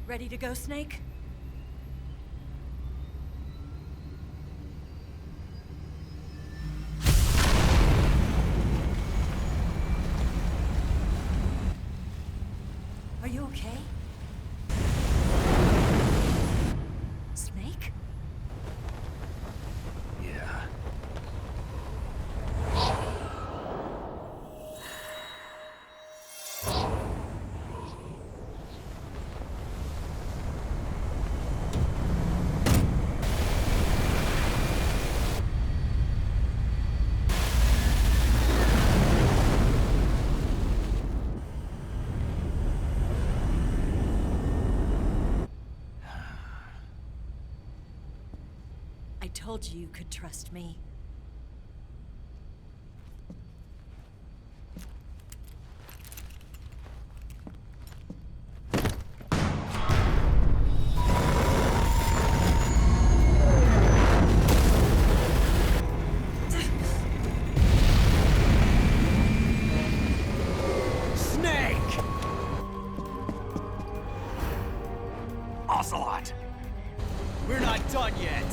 Ready to go, Snake? Are you okay? Snake? Yeah. I told you you could trust me. Snake! Ocelot! We're not done yet.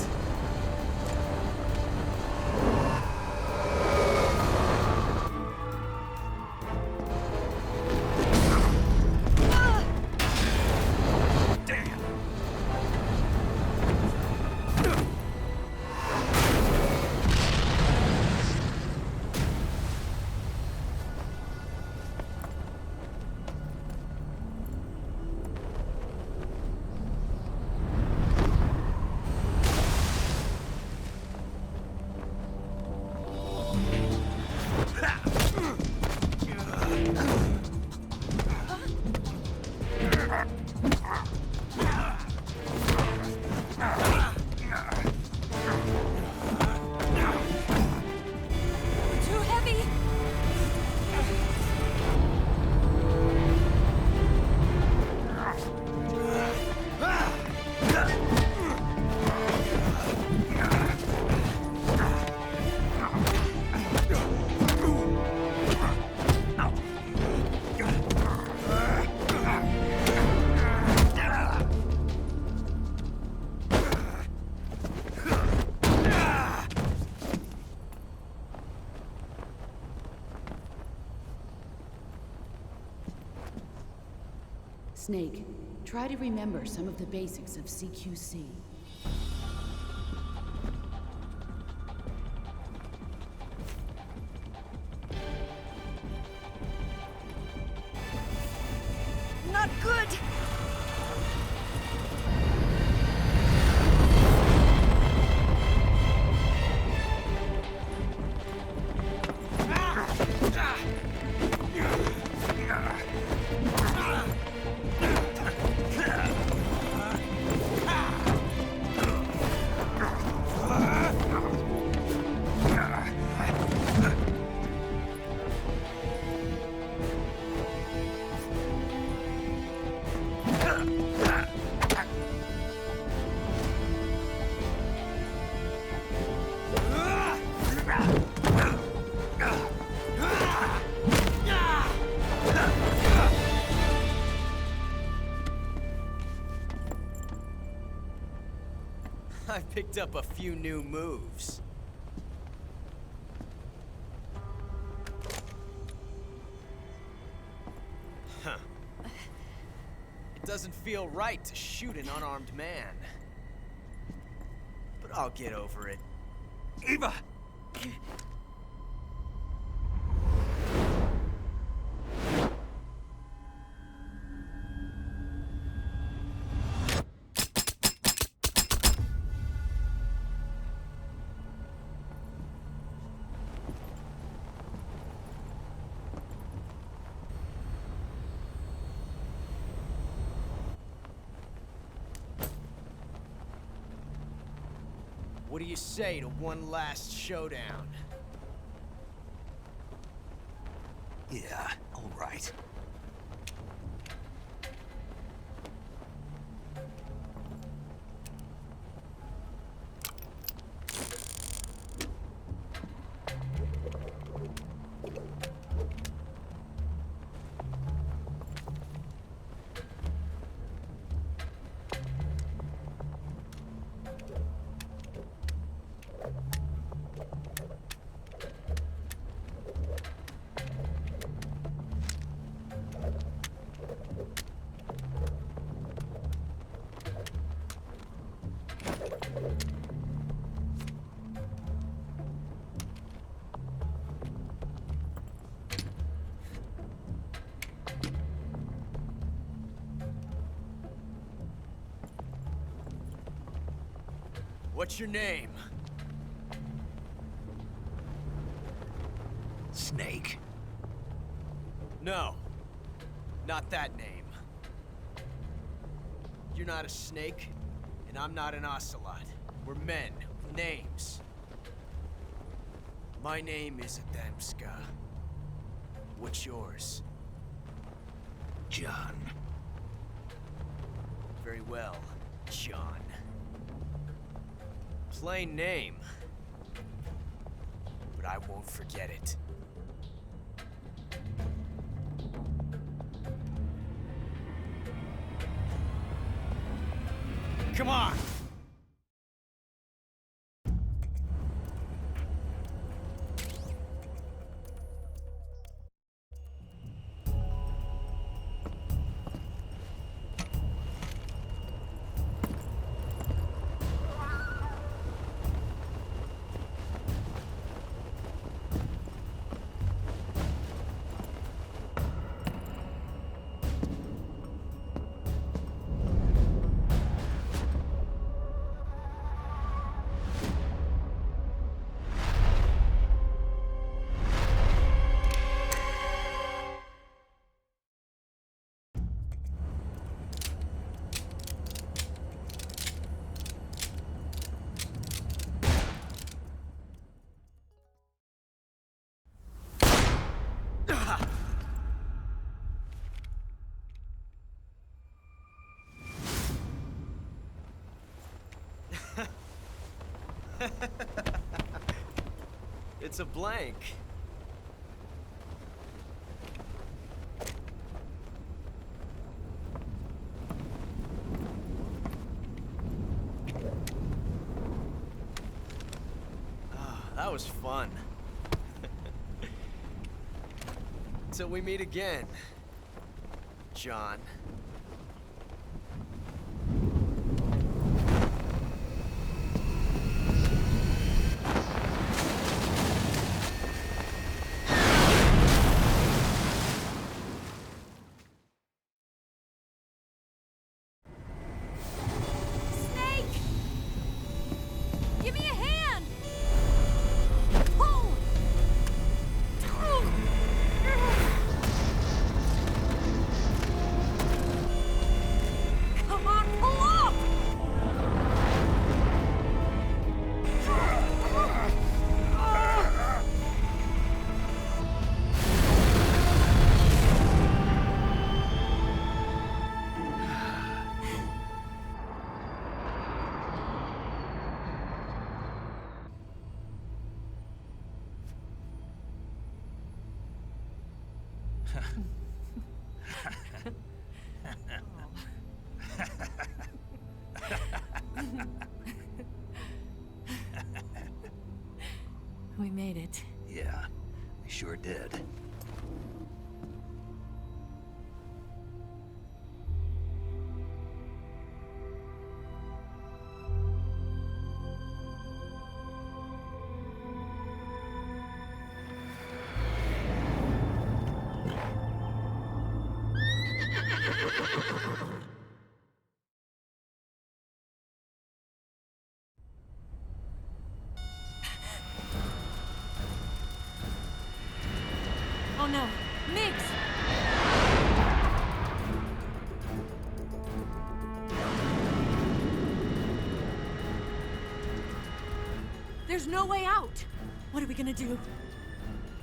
Too heavy! Snake, try to remember some of the basics of CQC. Not good! I picked up a few new moves. Huh. It doesn't feel right to shoot an unarmed man. But I'll get over it. Eva! What do you say to one last showdown? Yeah, all right. What's your name? Snake. No. Not that name. You're not a snake, and I'm not an ocelot. We're men with names. My name is Adamska. What's yours? John. Very well, John. Plain name. But I won't forget it. Come on! It's a blank. That was fun. Till we meet again, John. Snake! Give me a hand! Pull! Come on, pull up! We made it. Yeah, we sure did. Oh no, Miggs! There's no way out! What are we gonna do?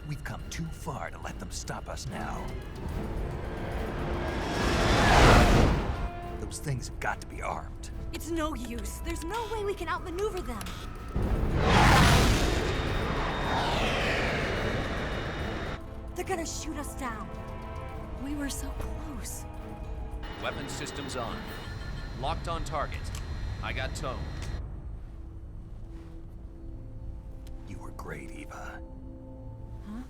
We've come too far to let them stop us now. Those things have got to be armed. It's no use. There's no way we can outmaneuver them. They're gonna shoot us down. We were so close. Weapon systems on. Locked on target. I got towed. You were great, Eva. Huh?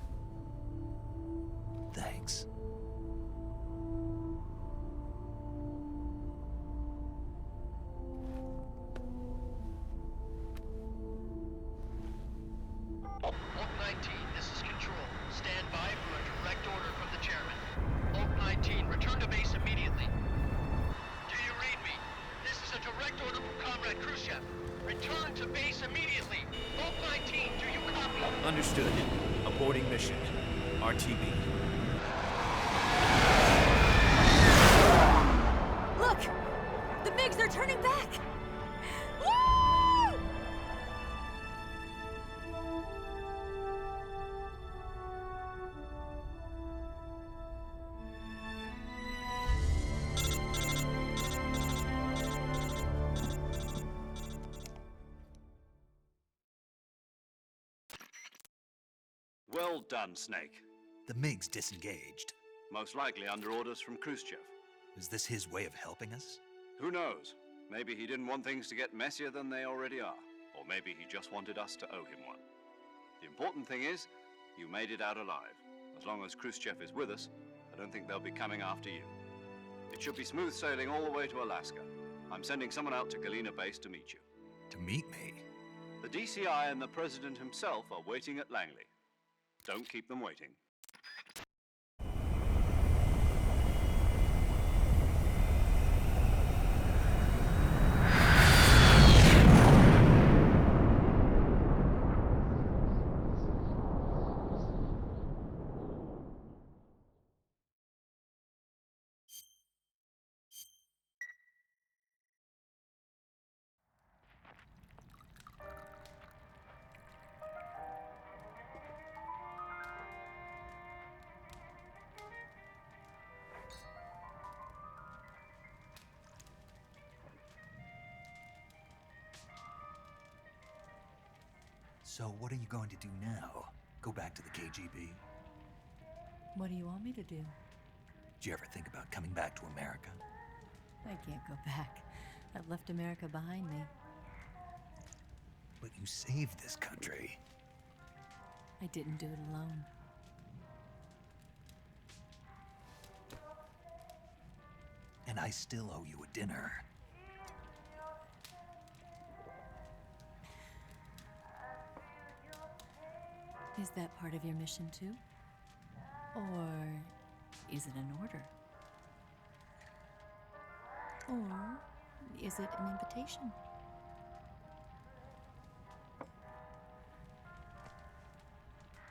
Thanks. Oak 19, this is Control. Stand by for a direct order from the chairman. Oak 19, return to base immediately. Do you read me? This is a direct order from Comrade Khrushchev. Return to base immediately. Oak 19, do you copy? Understood. Aborting mission. RTB. Look! The MiGs are turning back! Woo! Well done, Snake. The MiG's disengaged. Most likely under orders from Khrushchev. Is this his way of helping us? Who knows? Maybe he didn't want things to get messier than they already are. Or maybe he just wanted us to owe him one. The important thing is, you made it out alive. As long as Khrushchev is with us, I don't think they'll be coming after you. It should be smooth sailing all the way to Alaska. I'm sending someone out to Galena Base to meet you. To meet me? The DCI and the President himself are waiting at Langley. Don't keep them waiting. So what are you going to do now? Go back to the KGB? What do you want me to do? Did you ever think about coming back to America? I can't go back. I've left America behind me. But you saved this country. I didn't do it alone. And I still owe you a dinner. Is that part of your mission too? Or is it an order? Or is it an invitation?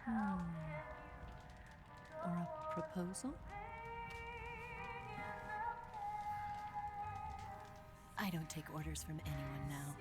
Or a proposal? I don't take orders from anyone now.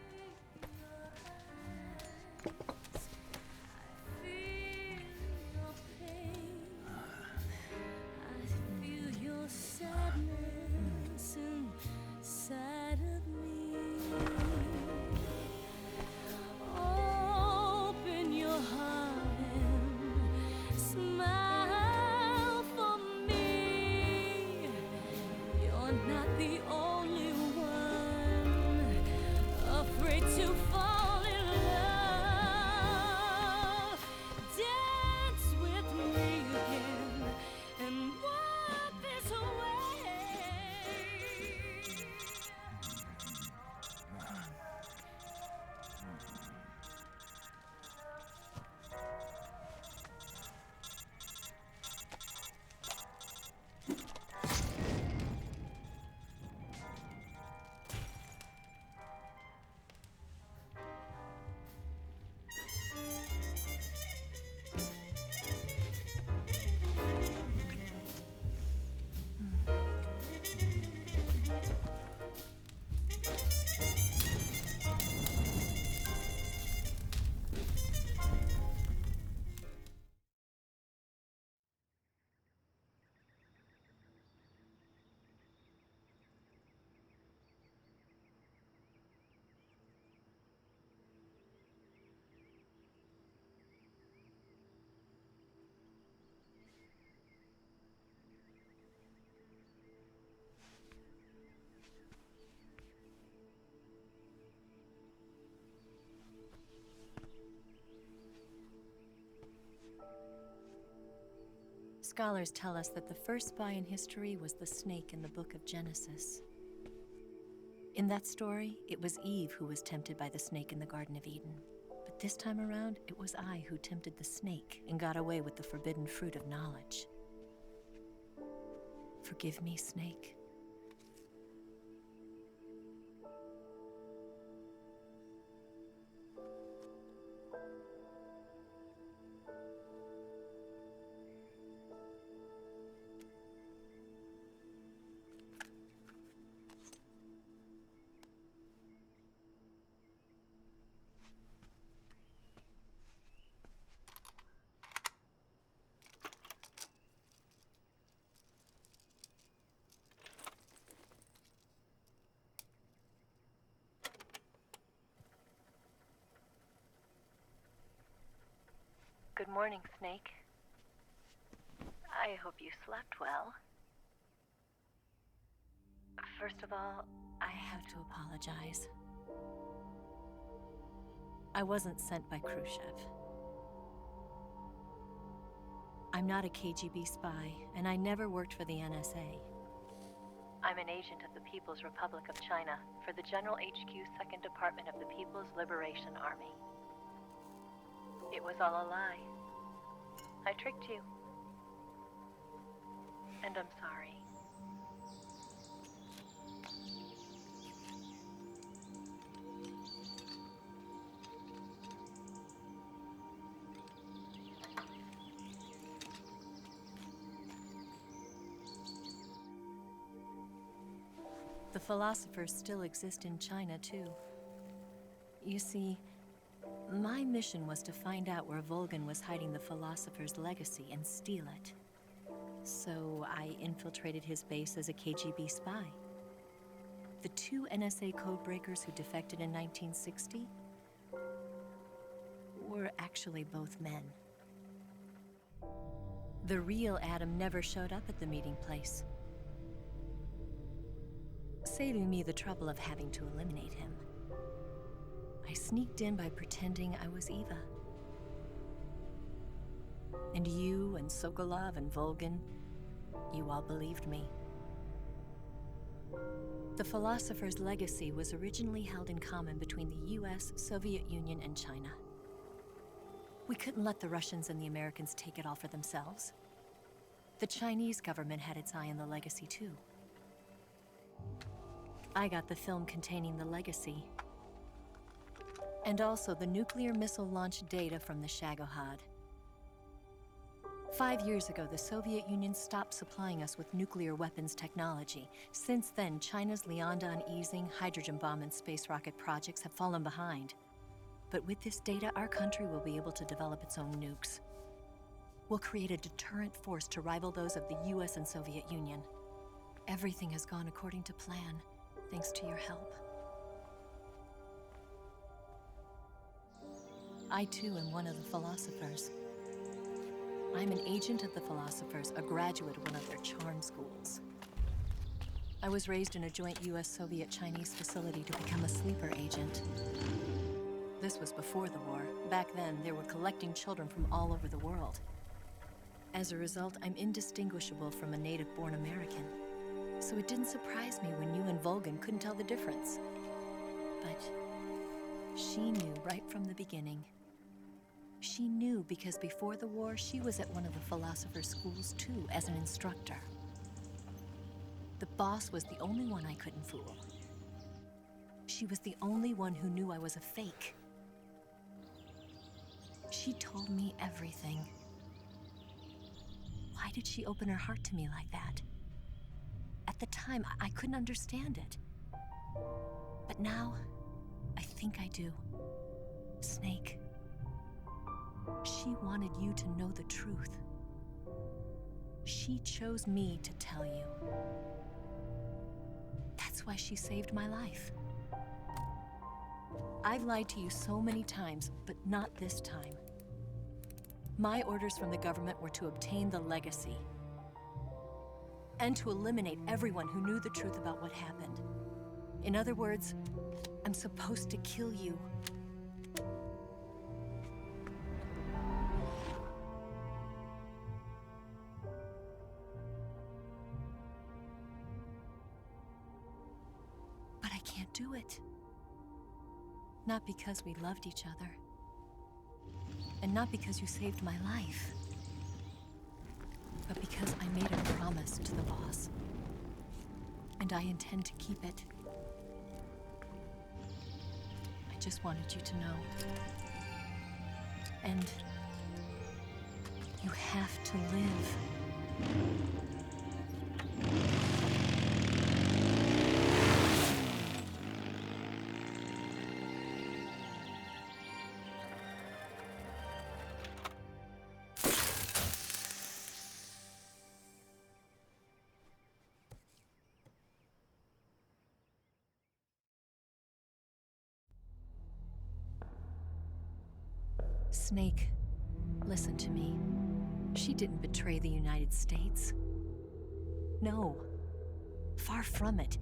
Scholars tell us that the first spy in history was the snake in the book of Genesis. In that story, it was Eve who was tempted by the snake in the Garden of Eden. But this time around, it was I who tempted the snake and got away with the forbidden fruit of knowledge. Forgive me, Snake. morning, Snake. I hope you slept well. First of all, I have to apologize. I wasn't sent by Khrushchev. I'm not a KGB spy, and I never worked for the NSA. I'm an agent of the People's Republic of China for the General HQ 2nd Department of the People's Liberation Army. It was all a lie. I tricked you. And I'm sorry. The philosophers still exist in China, too. You see, my mission was to find out where Volgin was hiding the philosopher's legacy and steal it. So I infiltrated his base as a KGB spy. The 2 NSA codebreakers who defected in 1960 were actually both men. The real Adam never showed up at the meeting place, saving me the trouble of having to eliminate him. I sneaked in by pretending I was Eva. And you and Sokolov and Volgin, you all believed me. The philosopher's legacy was originally held in common between the US, Soviet Union, and China. We couldn't let the Russians and the Americans take it all for themselves. The Chinese government had its eye on the legacy, too. I got the film containing the legacy, and also the nuclear missile launch data from the Shagohod. 5 years ago, the Soviet Union stopped supplying us with nuclear weapons technology. Since then, China's Liaodong easing, hydrogen bomb, and space rocket projects have fallen behind. But with this data, our country will be able to develop its own nukes. We'll create a deterrent force to rival those of the US and Soviet Union. Everything has gone according to plan, thanks to your help. I too am one of the philosophers. I'm an agent of the philosophers, a graduate of one of their charm schools. I was raised in a joint US-Soviet-Chinese facility to become a sleeper agent. This was before the war. Back then, they were collecting children from all over the world. As a result, I'm indistinguishable from a native-born American. So it didn't surprise me when you and Volgin couldn't tell the difference. But she knew right from the beginning. She knew because before the war, she was at one of the philosopher's schools too, as an instructor. The boss was the only one I couldn't fool. She was the only one who knew I was a fake. She told me everything. Why did she open her heart to me like that? At the time, I couldn't understand it. But now, I think I do. Snake. She wanted you to know the truth. She chose me to tell you. That's why she saved my life. I've lied to you so many times, but not this time. My orders from the government were to obtain the legacy and to eliminate everyone who knew the truth about what happened. In other words, I'm supposed to kill you. But I can't do it. Not because we loved each other. And not because you saved my life. But because I made a promise to the boss. And I intend to keep it. I just wanted you to know. And you have to live. Snake, Listen to me. She didn't betray the United States. No. Far from it.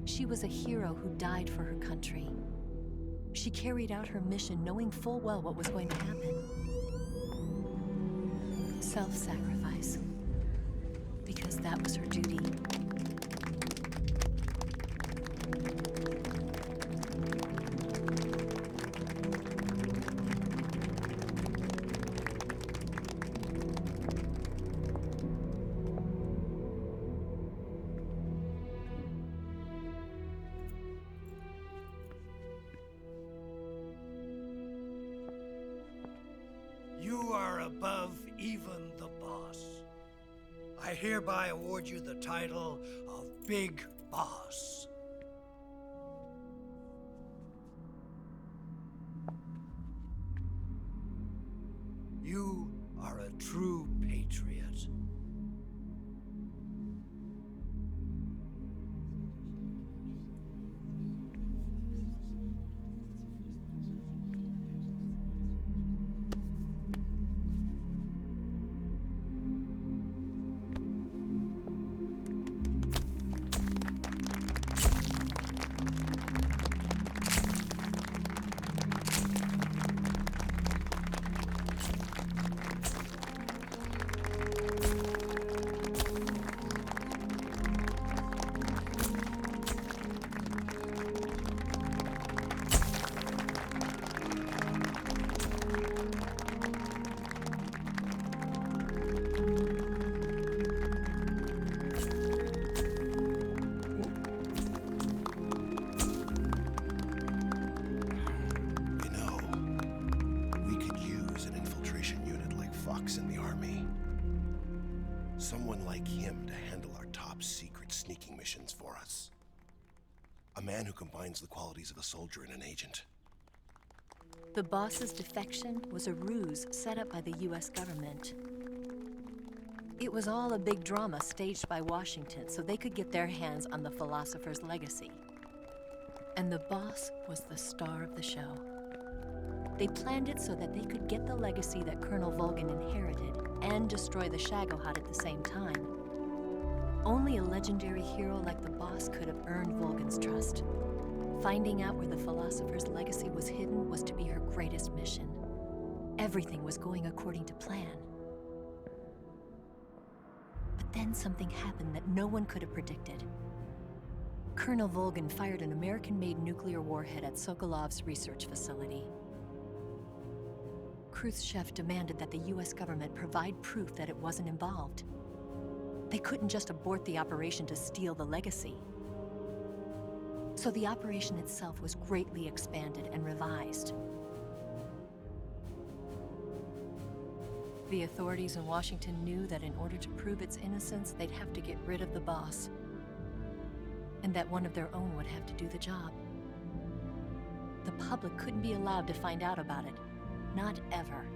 She was a hero who died for her country. She carried out her mission knowing full well what was going to happen. Self-sacrifice. Because that was her duty. You are above even the boss. I hereby award you the title of Big Boss. You are a true patriot. In the army. Someone like him to handle our top secret sneaking missions for us. A man who combines the qualities of a soldier and an agent. The boss's defection was a ruse set up by the US government. It was all a big drama staged by Washington so they could get their hands on the philosopher's legacy. And the boss was the star of the show. They planned it so that they could get the legacy that Colonel Volgin inherited and destroy the Shagohod at the same time. Only a legendary hero like the boss could have earned Volgin's trust. Finding out where the philosopher's legacy was hidden was to be her greatest mission. Everything was going according to plan. But then something happened that no one could have predicted. Colonel Volgin fired an American-made nuclear warhead at Sokolov's research facility. Khrushchev demanded that the US government provide proof that it wasn't involved. They couldn't just abort the operation to steal the legacy. So the operation itself was greatly expanded and revised. The authorities in Washington knew that in order to prove its innocence, they'd have to get rid of the boss, and that one of their own would have to do the job. The public couldn't be allowed to find out about it. Not ever.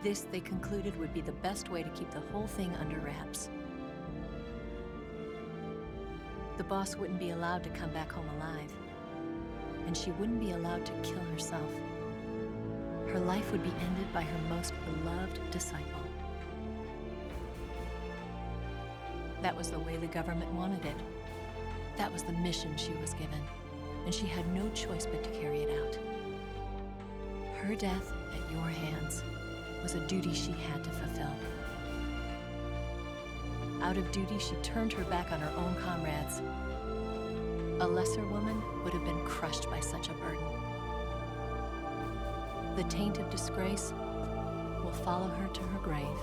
This, they concluded, would be the best way to keep the whole thing under wraps. The boss wouldn't be allowed to come back home alive, and she wouldn't be allowed to kill herself. Her life would be ended by her most beloved disciple. That was the way the government wanted it. That was the mission she was given, and she had no choice but to carry it out. Her death at your hands was a duty she had to fulfill. Out of duty, she turned her back on her own comrades. A lesser woman would have been crushed by such a burden. The taint of disgrace will follow her to her grave.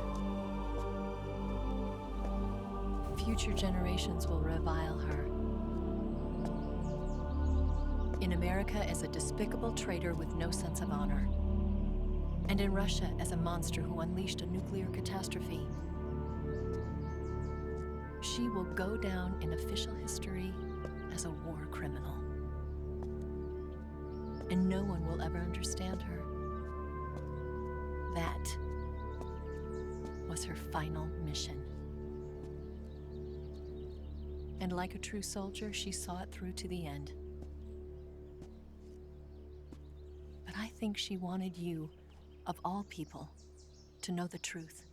Future generations will revile her. In America as a despicable traitor with no sense of honor. And in Russia as a monster who unleashed a nuclear catastrophe. She will go down in official history as a war criminal. And no one will ever understand her. That was her final mission. And like a true soldier, she saw it through to the end. But I think she wanted you of all people, to know the truth.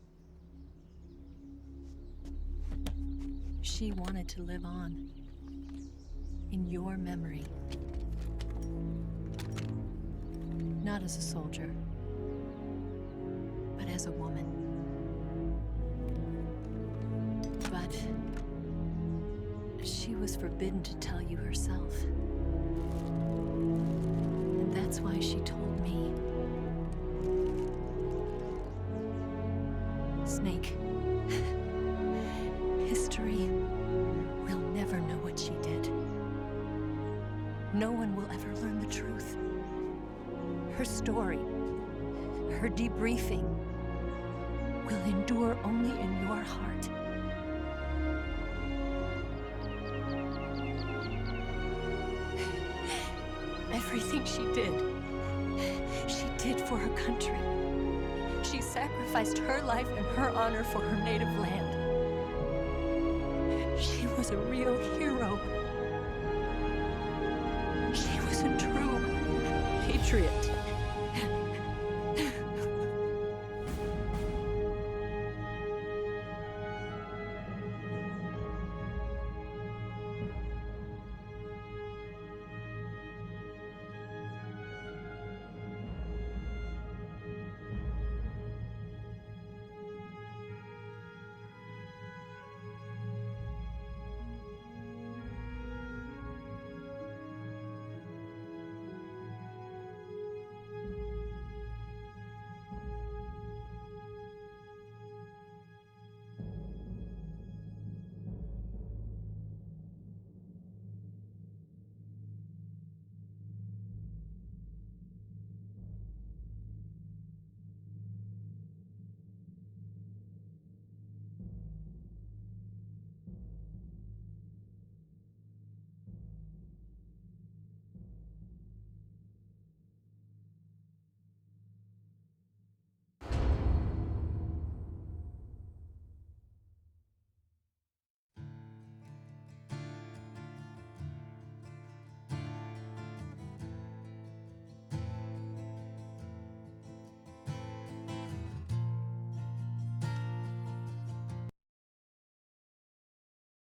She wanted to live on in your memory. Not as a soldier, but as a woman. But she was forbidden to tell you herself. And that's why she told me. Snake, history will never know what she did. No one will ever learn the truth. Her story, her debriefing, will endure only in your heart. Everything she did for her country. She sacrificed her life and her honor for her native land. She was a real hero. She was a true patriot.